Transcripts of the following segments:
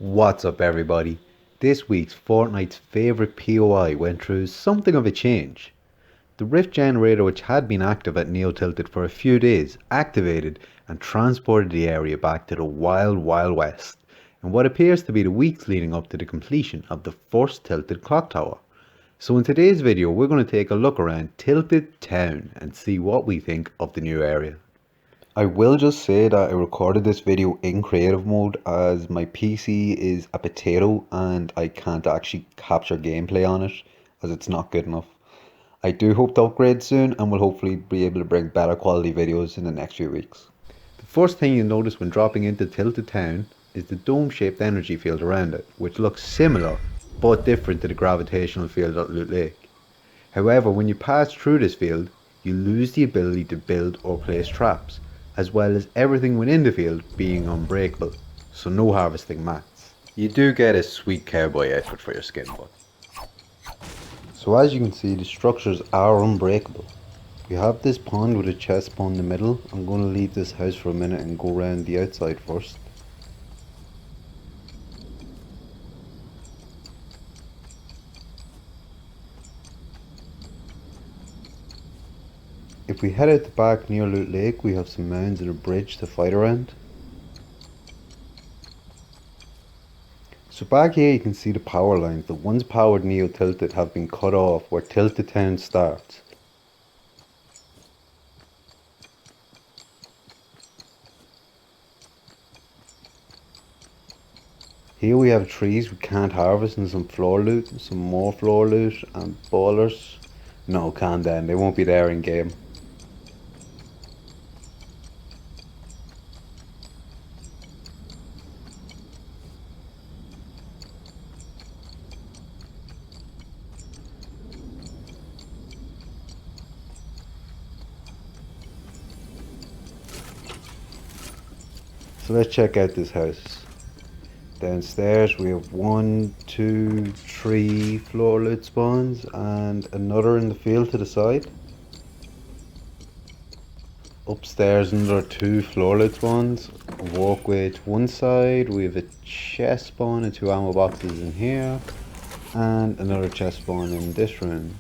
What's up everybody? This week's Fortnite's favourite POI went through something of a change. The Rift generator, which had been active at Neo Tilted for a few days, activated and transported the area back to the wild west in what appears to be the weeks leading up to the completion of the first Tilted clock tower. So in today's video we're going to take a look around Tilted Town and see what we think of the new area. I will just say that I recorded this video in creative mode as my PC is a potato and I can't actually capture gameplay on it as it's not good enough. I do hope to upgrade soon and will hopefully be able to bring better quality videos in the next few weeks. The first thing you'll notice when dropping into Tilted Town is the dome-shaped energy field around it, which looks similar but different to the gravitational field at Loot Lake. However, when you pass through this field, you lose the ability to build or place traps, as well as everything within the field being unbreakable, so no harvesting mats. You do get a sweet cowboy outfit for your skin, but. So as you can see, the structures are unbreakable. We have this pond with a chest spawn in the middle. I'm going to leave this house for a minute and go around the outside first. If we head out the back near Loot Lake, we have some mounds and a bridge to fight around. So back here you can see the power lines that once powered Neo Tilted have been cut off where Tilted Town starts. Here we have trees we can't harvest and some floor loot, some more floor loot and ballers. No, calm down, they won't be there in game. So let's check out this house. Downstairs we have 1, 2, 3 floor loot spawns and another in the field to the side. Upstairs another 2 floor loot spawns, a walkway to one side, we have a chest spawn and 2 ammo boxes in here, and another chest spawn in this room.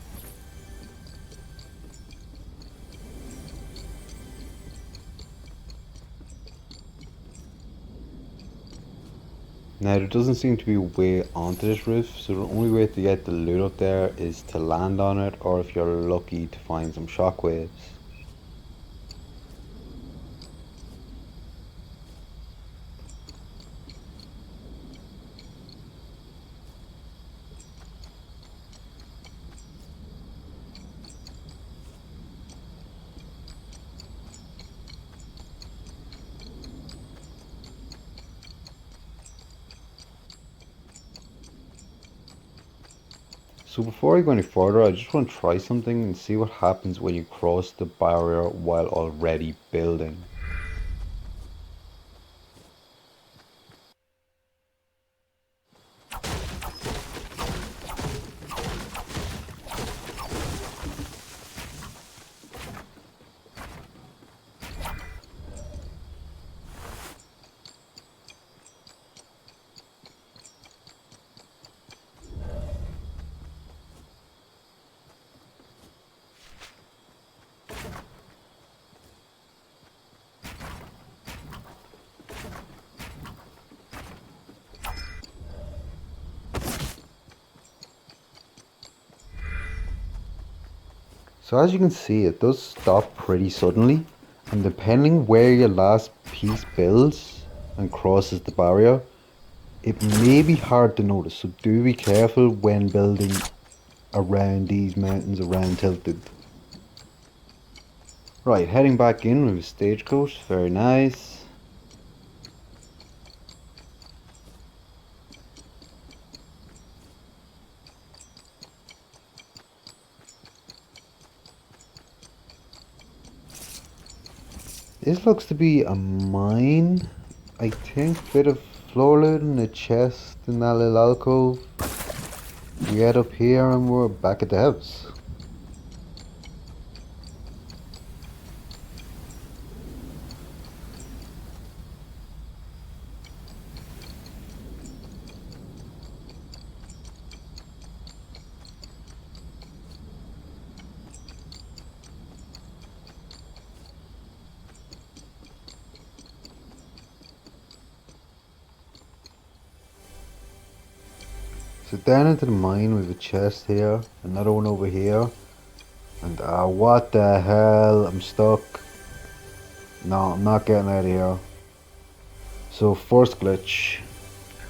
Now there doesn't seem to be a way onto this roof, so the only way to get the loot up there is to land on it, or if you're lucky to find some shockwaves. So before I go any further, I just want to try something and see what happens when you cross the barrier while already building. So as you can see, it does stop pretty suddenly, and depending where your last piece builds and crosses the barrier, it may be hard to notice, so do be careful when building around these mountains around Tilted. Right, heading back in with a stagecoach, very nice. This looks to be a mine, I think. Bit of floor loot and a chest in that little alcove. We head up here and we're back at the house. So down into the mine we have a chest here, another one over here, and what the hell? I'm stuck. No, I'm not getting out of here. So first glitch.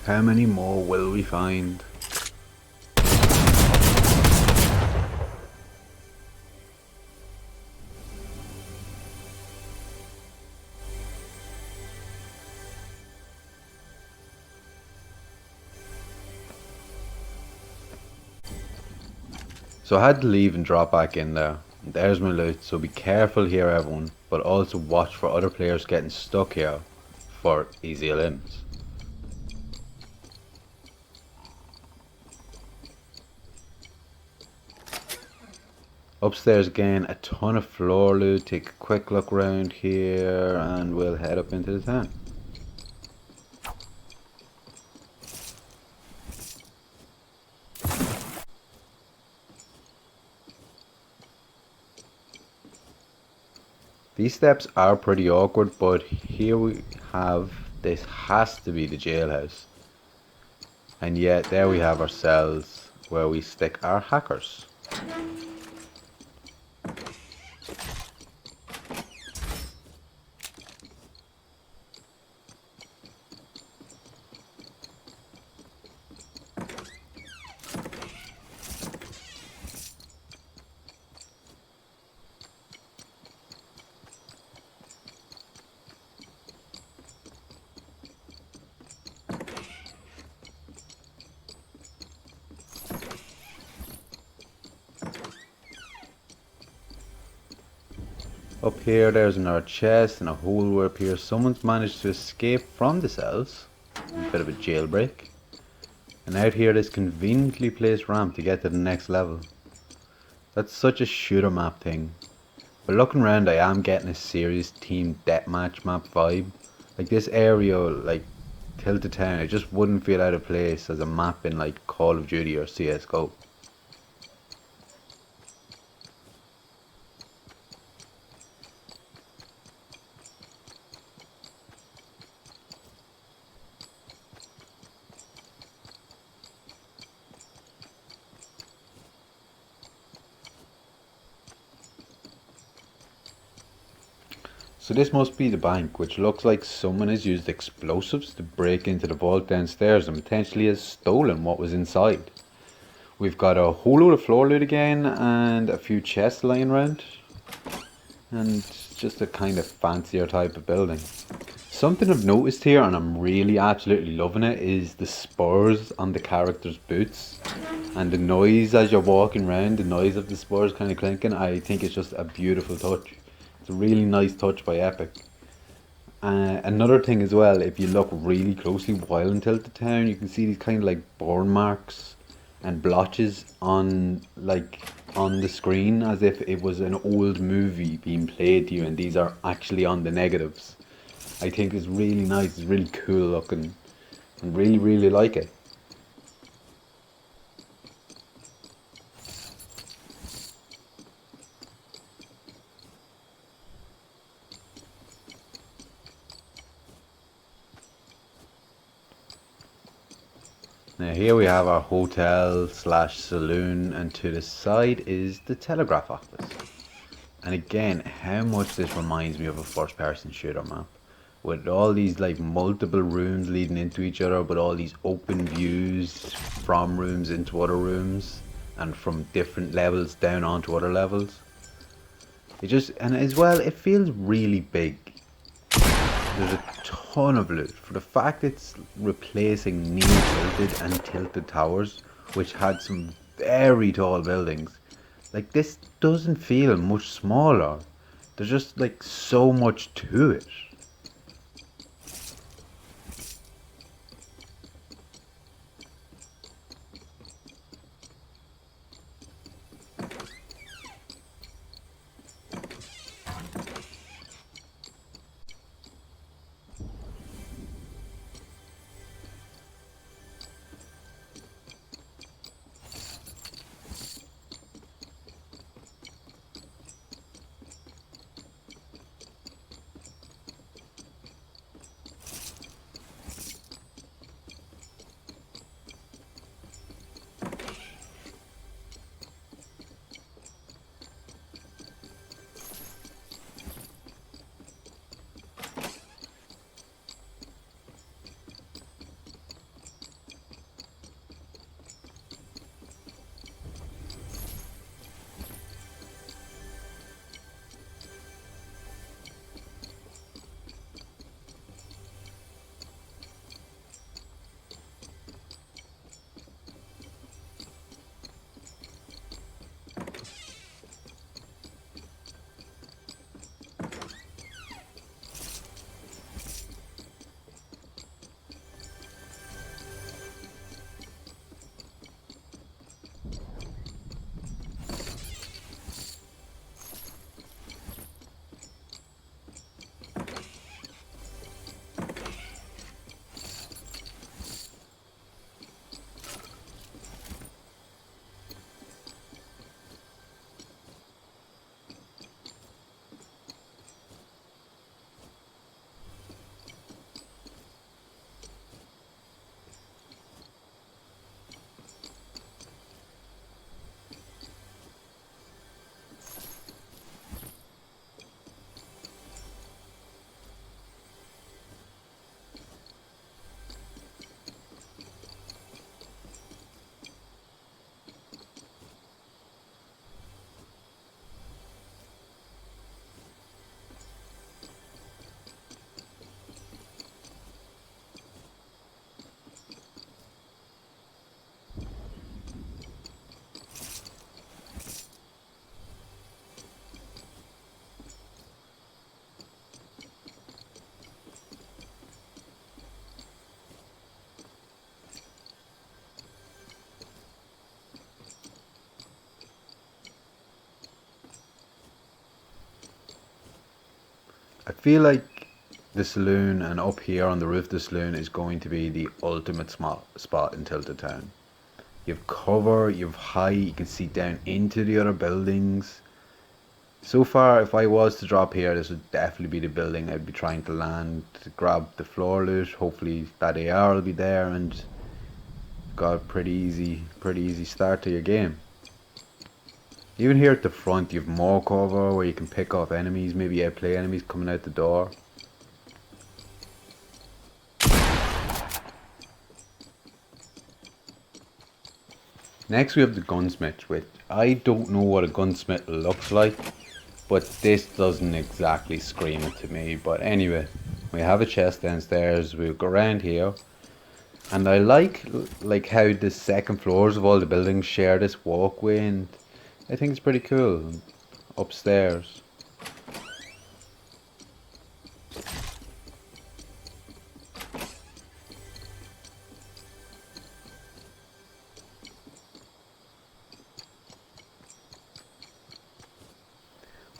How many more will we find? So I had to leave and drop back in there. There's my loot, so be careful here everyone, but also watch for other players getting stuck here for easy elims. Upstairs again, a ton of floor loot. Take a quick look around here and we'll head up into the town. These steps are pretty awkward, but here we have, this has to be the jailhouse. And yet there we have our cells where we stick our hackers. Up here there's another chest and a hole where it appears someone's managed to escape from the cells. A bit of a jailbreak. And out here this conveniently placed ramp to get to the next level. That's such a shooter map thing. But looking around I am getting a serious team deathmatch map vibe. Like this area, like Tilted Town, it just wouldn't feel out of place as a map in like Call of Duty or CSGO. So this must be the bank, which looks like someone has used explosives to break into the vault downstairs and potentially has stolen what was inside. We've got a whole load of floor loot again and a few chests lying around. And just a kind of fancier type of building. Something I've noticed here, and I'm really absolutely loving it, is the spurs on the character's boots. And the noise as you're walking around, the noise of the spurs kind of clinking, I think it's just a beautiful touch. It's a really nice touch by Epic. Another thing as well, if you look really closely while in Tilted Town, you can see these kind of like burn marks and blotches on the screen as if it was an old movie being played to you, and these are actually on the negatives. I think it's really nice, it's really cool looking, and really like it. Now here we have our hotel slash saloon, and to the side is the telegraph office. And again, how much this reminds me of a first person shooter map. With all these like multiple rooms leading into each other, but all these open views from rooms into other rooms and from different levels down onto other levels. And as well, it feels really big. There's a ton of loot. For the fact it's replacing Neo Tilted and Tilted Towers, which had some very tall buildings, like this doesn't feel much smaller. There's just like so much to it. I feel like the saloon and up here on the roof of the saloon is going to be the ultimate spot in Tilted Town. You've cover, you've height, you can see down into the other buildings. So far, if I was to drop here, this would definitely be the building I'd be trying to land to grab the floor loot. Hopefully that AR will be there and got a pretty easy start to your game. Even here at the front, you have more cover where you can pick off enemies, maybe outplay enemies coming out the door. Next we have the gunsmith, which I don't know what a gunsmith looks like, but this doesn't exactly scream it to me. But anyway, we have a chest downstairs, we'll go around here, and I like how the second floors of all the buildings share this walkway, and I think it's pretty cool. Upstairs.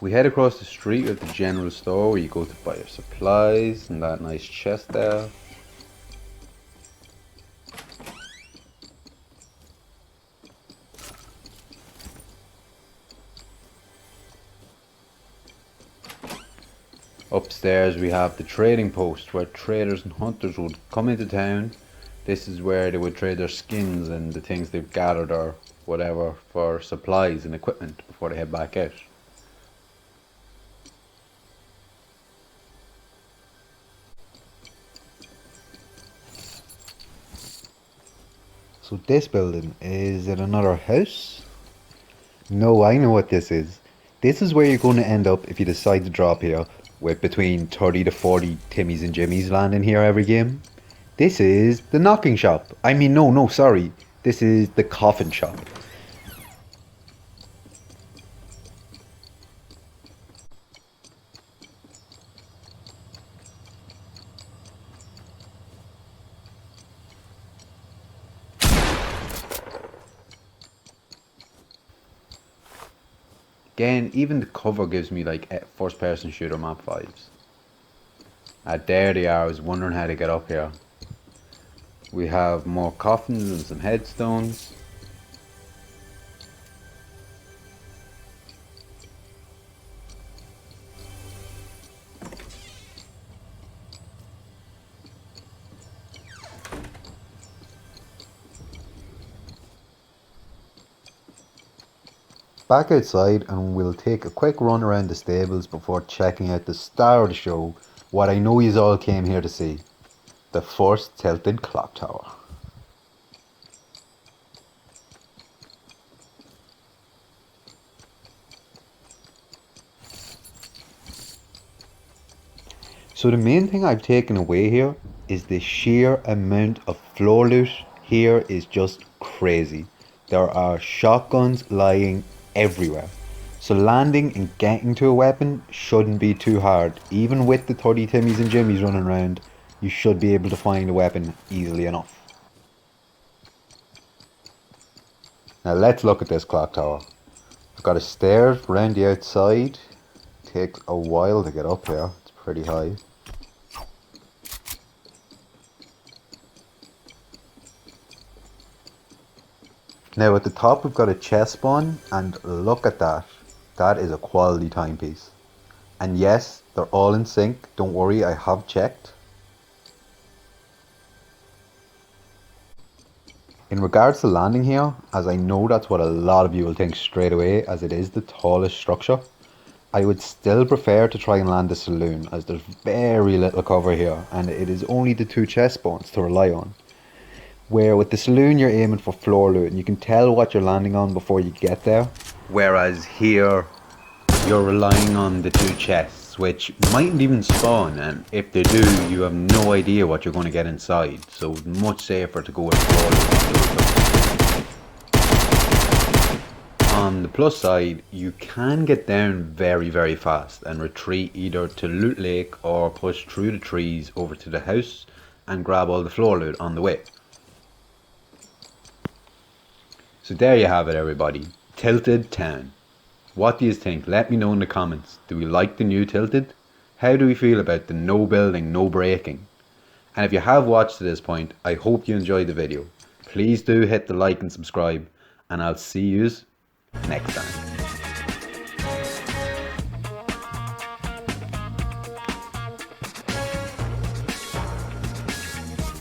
We head across the street at the general store where you go to buy your supplies and that nice chest there. Upstairs we have the trading post where traders and hunters would come into town. This is where they would trade their skins and the things they've gathered or whatever for supplies and equipment before they head back out. So this building, is it another house? No, I know what this is. This is where you're going to end up if you decide to drop here, with between 30 to 40 Timmies and Jimmies landing here every game. This is the knocking shop. I mean, no, sorry. This is the coffin shop. Again, even the cover gives me like first person shooter map vibes. There they are, I was wondering how to get up here. We have more coffins and some headstones. Back outside and we'll take a quick run around the stables before checking out the star of the show, what I know yous all came here to see, the first tilted clock tower. So the main thing I've taken away here is the sheer amount of floor loot here is just crazy. There are shotguns lying everywhere. So landing and getting to a weapon shouldn't be too hard. Even with the 30 Timmies and Jimmies running around, you should be able to find a weapon easily enough. Now let's look at this clock tower. I've got a stairs around the outside. Takes a while to get up here. It's pretty high. Now at the top we've got a chest spawn, and look at that. That is a quality timepiece. And yes, they're all in sync. Don't worry, I have checked. In regards to landing here, as I know that's what a lot of you will think straight away, as it is the tallest structure, I would still prefer to try and land the saloon, as there's very little cover here and it is only the two chest spawns to rely on. Where with the saloon you're aiming for floor loot and you can tell what you're landing on before you get there. Whereas here you're relying on the two chests, which mightn't even spawn, and if they do you have no idea what you're going to get inside, so much safer to go with floor loot. On the plus side, you can get down very fast and retreat either to Loot Lake or push through the trees over to the house and grab all the floor loot on the way. So there you have it everybody, Tilted Town. What do you think? Let me know in the comments. Do we like the new Tilted? How do we feel about the no building, no breaking? And if you have watched to this point, I hope you enjoyed the video. Please do hit the like and subscribe, and I'll see yous next time.